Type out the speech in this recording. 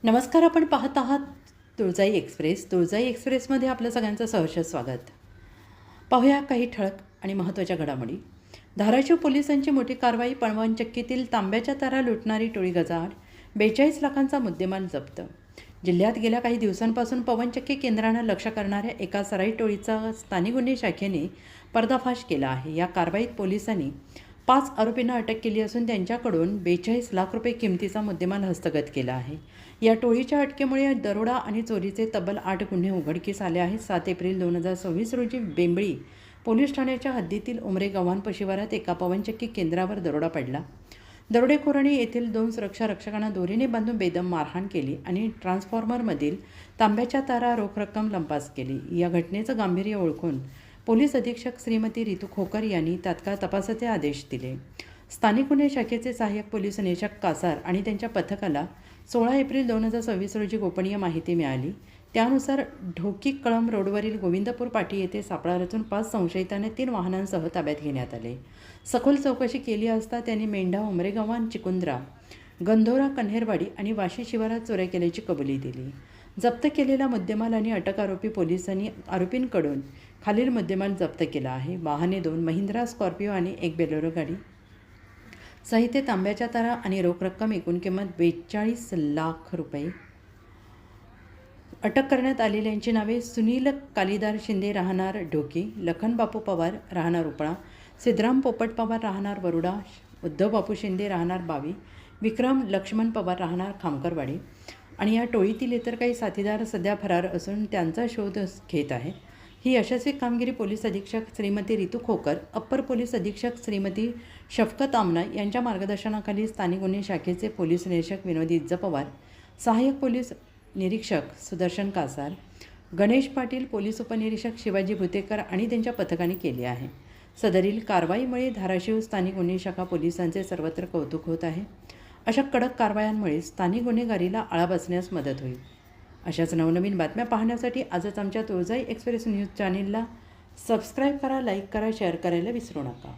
नमस्कार. आपण पाहत आहात तुळजाई एक्सप्रेस. तुळजाई एक्सप्रेसमध्ये आपलं सगळ्यांचं सहर्ष स्वागत. पाहूया काही ठळक आणि महत्त्वाच्या घडामोडी. धाराशिव पोलिसांची मोठी कारवाई. पवनचक्कीतील तांब्याच्या तारा लुटणारी टोळी गजाआड. 42 लाखांचा मुद्देमाल जप्त. जिल्ह्यात गेल्या काही दिवसांपासून पवनचक्की केंद्रांना लक्ष्य करणाऱ्या एका सराई टोळीचा स्थानिक गुन्हे शाखेने पर्दाफाश केला आहे. या कारवाईत पोलिसांनी 5 आरोपींना अटक केली असून त्यांच्याकडून 42 लाख रुपये किमतीचा मुद्देमाल हस्तगत केला आहे. या टोळीच्या अटकेमुळे दरोडा आणि चोरीचे तब्बल 8 गुन्हे उघडकीस आले आहेत. 7 एप्रिल 2026 रोजी बेंबळी पोलीस ठाण्याच्या हद्दीतील उमरे गव्हाण शिवारात एका पवनचक्की केंद्रावर दरोडा पडला. दरोडेखोरांनी येथील 2 सुरक्षा रक्षकांना दोरीने बांधून बेदम मारहाण केली आणि ट्रान्सफॉर्मरमधील तांब्याच्या तारा रोख रक्कम लंपास केली. या घटनेचं गांभीर्य ओळखून पोलीस अधीक्षक श्रीमती रितू खोकर यांनी तात्काळ तपासाचे आदेश दिले. स्थानिक गुन्हे शाखेचे सहाय्यक पोलीस निरीक्षक कासार आणि त्यांच्या पथकाला 16 एप्रिल 2026 रोजी गोपनीय माहिती मिळाली. त्यानुसार ढोकी कळंब रोडवरील गोविंदपूर पाटी येथे सापळा रचून 5 संशयितांना 3 वाहनांसह ताब्यात घेण्यात आले. सखोल चौकशी केली असता त्यांनी मेंढा, उमरेगव्हाण, चिकुंद्रा, गंधोरा, कन्हेरवाडी आणि वाशी शिवारात चोऱ्या केल्याची कबुली दिली. जप्त केलेला मुद्देमाल आणि अटक आरोपी पोलिसांनी आरोपींकडून खालील मुद्देमाल जप्त केला आहे. वाहने 2 महिंद्रा स्कॉर्पिओ आणि 1 बेलोरो गाडी, साहित्य तांब्याच्या तारा आणि रोख रक्कम एकूण किंमत 42 लाख रुपये. अटक करण्यात आलेल्यांची नावे: सुनील कालिदार शिंदे राहणार ढोकी, लखन बापू पवार राहणार उपळा, सिद्धराम पोपट पवार राहणार वरुडा, उद्धव बापू शिंदे राहणार बावी, विक्रम लक्ष्मण पवार राहणार खामकरवाडी. आणि या टोळीतील इतर काही साथीदार सध्या फरार असून त्यांचा शोध घेत आहे. ही यशस्वी कामगिरी पोलीस अधीक्षक श्रीमती रितू खोकर, अप्पर पोलीस अधीक्षक श्रीमती शफकत आमना यांच्या मार्गदर्शनाखाली स्थानिक गुन्हे शाखेचे पोलीस निरीक्षक विनोदी इज्ज पवार, सहाय्यक पोलीस निरीक्षक सुदर्शन कासार, गणेश पाटील, पोलीस उपनिरीक्षक शिवाजी भुतेकर आणि त्यांच्या पथकाने केली आहे. सदरील कारवाईमुळे धाराशिव स्थानिक गुन्हे शाखा पोलिसांचे सर्वत्र कौतुक होत आहे. अशा कडक कारवायांमुळे स्थानिक गुन्हेगारीला आळा बसण्यास मदत होईल. अशाच नवनवीन बातम्या पाहण्यासाठी आजच आमच्या तुळजाई एक्सप्रेस न्यूज चॅनेलला सबस्क्राईब करा, लाईक करा, शेअर करायला विसरू नका.